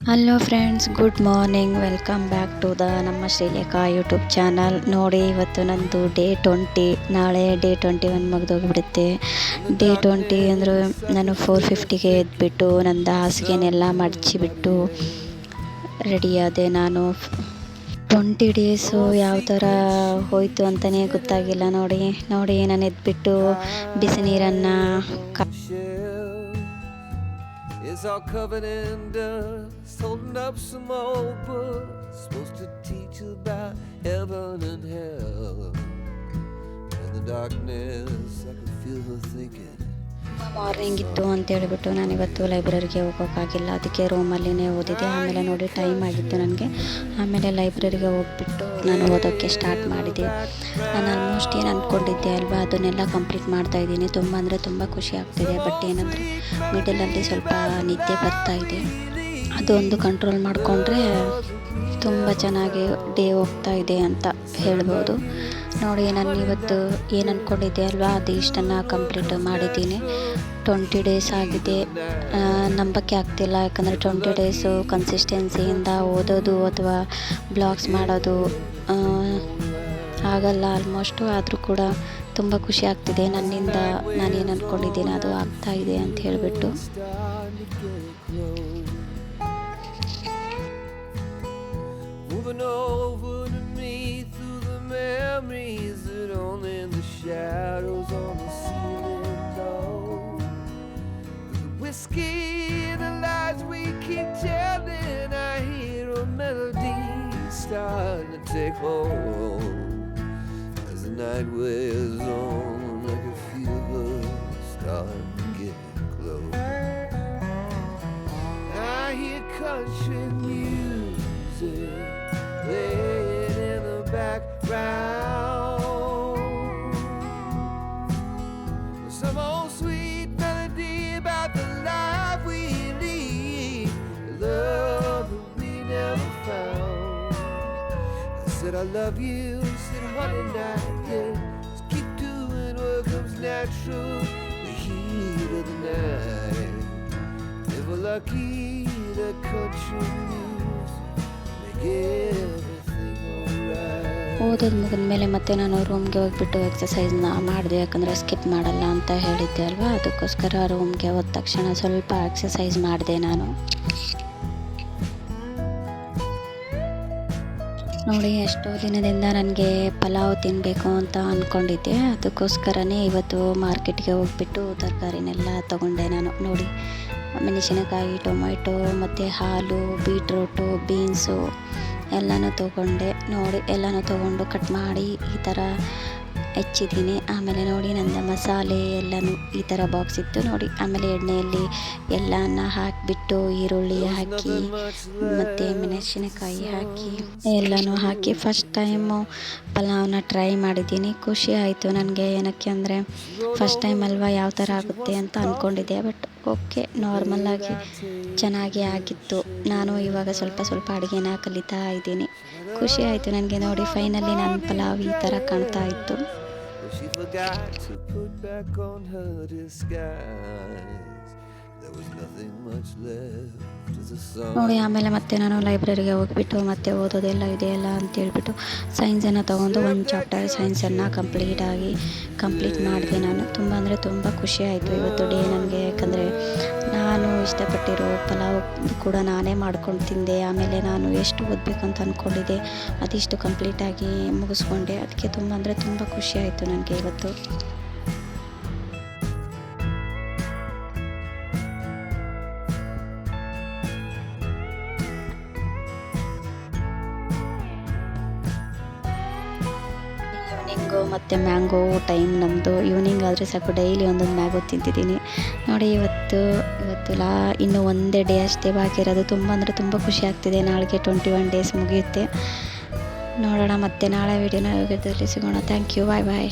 Hello friends, good morning. Welcome back to the ನಮ್ಮ Sreelekha YouTube channel. ನೋಡಿ, ಇವತ್ತು ನಂದು ಡೇ 20. ನಾಳೆ ಡೇ 21 ಮುಗಿದೋಗಿಬಿಡುತ್ತೆ. ಡೇ 20 ಅಂದರೆ ನಾನು 4:50ಗೆ ಎದ್ಬಿಟ್ಟು ನಂದು ಹಾಸಿಗೆನೆಲ್ಲ ಮಡಚಿಬಿಟ್ಟು ರೆಡಿಯಾದೆ. ನಾನು 20 ಡೇಸು ಯಾವ ಥರ ಹೋಯಿತು ಅಂತಲೇ ಗೊತ್ತಾಗಿಲ್ಲ. ನೋಡಿ ನಾನು ಎದ್ಬಿಟ್ಟು ಬಿಸಿ ನೀರನ್ನು It's all covered in dust, holding up some old book, supposed to teach you about heaven and hell. In the darkness, I could feel her thinking. Morning ಇತ್ತು ಅಂತ ಹೇಳಿಬಿಟ್ಟು ನಾನು ಇವತ್ತು ಲೈಬ್ರರಿಗೆ ಹೋಗೋಕ್ಕಾಗಿಲ್ಲ. ಅದಕ್ಕೆ ರೂಮಲ್ಲಿನೇ ಓದಿದೆ. ಆಮೇಲೆ ನೋಡಿ ಟೈಮ್ ಆಗಿತ್ತು ನನಗೆ. ಆಮೇಲೆ ಲೈಬ್ರರಿಗೆ ಹೋಗ್ಬಿಟ್ಟು ನಾನು ಓದೋಕ್ಕೆ ಸ್ಟಾರ್ಟ್ ಮಾಡಿದೆ. ನಾನು ಆಲ್ಮೋಸ್ಟ್ ಏನು ಅಂದ್ಕೊಂಡಿದ್ದೆ ಅಲ್ವಾ, ಅದನ್ನೆಲ್ಲ ಕಂಪ್ಲೀಟ್ ಮಾಡ್ತಾಯಿದ್ದೀನಿ. ತುಂಬ ಅಂದರೆ ತುಂಬ ಖುಷಿ ಆಗ್ತಿದೆ. ಬಟ್ ಏನಂದರೆ ಮಿಡಲಲ್ಲಿ ಸ್ವಲ್ಪ ನಿದ್ದೆ ಬರ್ತಾಯಿದೆ. ಅದೊಂದು ಕಂಟ್ರೋಲ್ ಮಾಡಿಕೊಂಡ್ರೆ ತುಂಬ ಚೆನ್ನಾಗಿ ಡೇ ಹೋಗ್ತಾ ಇದೆ ಅಂತ ಹೇಳ್ಬೋದು. ನೋಡಿ, ನಾನು ಇವತ್ತು ಏನು ಅಂದ್ಕೊಂಡಿದ್ದೆ ಅಲ್ವಾ, ಅದು ಇಷ್ಟನ್ನು ಕಂಪ್ಲೀಟ್ ಮಾಡಿದ್ದೀನಿ. 20 ಡೇಸ್ ಆಗಿದೆ. ನಂಬಕ್ಕೆ ಆಗ್ತಿಲ್ಲ, ಯಾಕಂದರೆ 20 ಡೇಸು ಕನ್ಸಿಸ್ಟೆನ್ಸಿಯಿಂದ ಓದೋದು ಅಥವಾ ಬ್ಲಾಗ್ಸ್ ಮಾಡೋದು ಆಗಲ್ಲ ಆಲ್ಮೋಸ್ಟು. ಆದರೂ ಕೂಡ ತುಂಬ ಖುಷಿ ಆಗ್ತಿದೆ. ನನ್ನಿಂದ ನಾನೇನು ಅಂದ್ಕೊಂಡಿದ್ದೀನಿ ಅದು ಆಗ್ತಾಯಿದೆ ಅಂತ ಹೇಳಿಬಿಟ್ಟು. Moving over to me through the memories that only in the shadows on the ceiling know. The whiskey and the lies we keep telling, I hear a melody starting to take hold. As the night wears on, I can feel her starting to get close. I hear country music playing in the background, some old sweet melody about the life we lead, the love that we never found. I said I love you, said honey not yet, just keep doing what comes natural, the heat of the night. Never lucky that country music make everything. ಓದೋದು ಮುಗಿದ್ಮೇಲೆ ಮತ್ತೆ ನಾನು ರೂಮ್ಗೆ ಹೋಗಿಬಿಟ್ಟು ಎಕ್ಸಸೈಸ್ನ ಮಾಡಿದೆ. ಯಾಕಂದರೆ skip ಮಾಡಲ್ಲ ಅಂತ ಹೇಳಿದ್ದೆ ಅಲ್ವಾ, ಅದಕ್ಕೋಸ್ಕರ ರೂಮ್ಗೆ ಹೋದ ತಕ್ಷಣ ಸ್ವಲ್ಪ ಎಕ್ಸಸೈಸ್ ಮಾಡಿದೆ ನಾನು. ನೋಡಿ, ಎಷ್ಟೋ ದಿನದಿಂದ ನನಗೆ ಪಲಾವ್ ತಿನ್ನಬೇಕು ಅಂತ ಅಂದ್ಕೊಂಡಿದ್ದೆ. ಅದಕ್ಕೋಸ್ಕರನೇ ಇವತ್ತು ಮಾರ್ಕೆಟ್ಗೆ ಹೋಗಿಬಿಟ್ಟು ತರಕಾರಿನೆಲ್ಲ ತೊಗೊಂಡೆ ನಾನು. ನೋಡಿ, ಮೆಣಸಿನಕಾಯಿ, ಟೊಮೆಟೊ ಮತ್ತು ಹಾಲು, ಬೀಟ್ರೂಟು, ಬೀನ್ಸು ಎಲ್ಲನೂ ತೊಗೊಂಡೆ. ನೋಡಿ, ಎಲ್ಲನೂ ತೊಗೊಂಡು ಕಟ್ ಮಾಡಿ ಈ ಥರ ಹೆಚ್ಚಿದ್ದೀನಿ. ಆಮೇಲೆ ನೋಡಿ, ನನ್ನ ಮಸಾಲೆ ಎಲ್ಲನೂ ಈ ಥರ ಬಾಕ್ಸ್ ಇತ್ತು ನೋಡಿ. ಆಮೇಲೆ ಎಣ್ಣೆಯಲ್ಲಿ ಎಲ್ಲನ ಹಾಕಿಬಿಟ್ಟು ಈರುಳ್ಳಿ ಹಾಕಿ ಮತ್ತು ಮೆಣಸಿನಕಾಯಿ ಹಾಕಿ ಎಲ್ಲನೂ ಹಾಕಿ ಫಸ್ಟ್ ಟೈಮು ಪಲಾವ್ನ ಟ್ರೈ ಮಾಡಿದ್ದೀನಿ. ಖುಷಿ ಆಯಿತು ನನಗೆ. ಏನಕ್ಕೆ ಅಂದರೆ ಫಸ್ಟ್ ಟೈಮ್ ಅಲ್ವಾ, ಯಾವ ಥರ ಆಗುತ್ತೆ ಅಂತ ಅಂದ್ಕೊಂಡಿದ್ದೆ. ಬಟ್ ಓಕೆ, ನಾರ್ಮಲ್ಲಾಗಿ ಚೆನ್ನಾಗಿ ಆಗಿತ್ತು. ನಾನು ಇವಾಗ ಸ್ವಲ್ಪ ಸ್ವಲ್ಪ ಅಡುಗೆನ ಕಲಿತಾ ಇದ್ದೀನಿ. ಖುಷಿ ಆಯಿತು ನನಗೆ. ನೋಡಿ, ಫೈನಲಿ ನನ್ನ ಪಲಾವ್ ಈ ಥರ ಕಾಣ್ತಾ ಇತ್ತು. She forgot to put back on her disguise. There was nothing much left as a song. ನೋಡಿ, ಆಮೇಲೆ ಮತ್ತೆ ನಾನು ಲೈಬ್ರರಿಗೆ ಹೋಗಿಬಿಟ್ಟು ಮತ್ತೆ ಓದೋದೆಲ್ಲ ಇದೆಯಲ್ಲ ಅಂತೇಳ್ಬಿಟ್ಟು ಸೈನ್ಸನ್ನು ತೊಗೊಂಡು ಒಂದು ಚಾಪ್ಟರ್ ಸೈನ್ಸನ್ನು ಕಂಪ್ಲೀಟ್ ಮಾಡಿದೆ ನಾನು. ತುಂಬ ಅಂದರೆ ತುಂಬ ಖುಷಿ ಆಯಿತು ಇವತ್ತು ಡೇ ನನಗೆ. ಯಾಕಂದರೆ ನಾನು ಇಷ್ಟಪಟ್ಟಿರೋ ಪಲಾವ್ ಕೂಡ ನಾನೇ ಮಾಡ್ಕೊಂಡು ತಿಂದೆ. ಆಮೇಲೆ ನಾನು ಎಷ್ಟು ಓದಬೇಕಂತ ಅಂದ್ಕೊಂಡಿದ್ದೆ ಅದಿಷ್ಟು ಕಂಪ್ಲೀಟಾಗಿ ಮುಗಿಸ್ಕೊಂಡೆ. ಅದಕ್ಕೆ ತುಂಬ ಅಂದರೆ ತುಂಬ ಖುಷಿ ಆಯಿತು ನನಗೆ ಇವತ್ತು. ಈವ್ನಿಂಗು ಮತ್ತು ಮ್ಯಾಂಗೋ ಟೈಮ್ ನಮ್ಮದು. ಈವ್ನಿಂಗ್ ಆದರೆ ಸಾಕು, ಡೈಲಿ ಒಂದೊಂದು ಮ್ಯಾಂಗೋ ತಿಂತಿದ್ದೀನಿ. ನೋಡಿ, ಇವತ್ತು ಇನ್ನೂ ಒಂದೇ ಡೇ ಅಷ್ಟೇ ಬಾಕಿ ಇರೋದು. ತುಂಬ ಅಂದರೆ ತುಂಬ ಖುಷಿ ಆಗ್ತಿದೆ. ನಾಳೆಗೆ 21 ಡೇಸ್ ಮುಗಿಯುತ್ತೆ. ನೋಡೋಣ, ಮತ್ತೆ ನಾಳೆ ವೀಡಿಯೋದಲ್ಲಿ ಸಿಗೋಣ. Thank you, bye bye.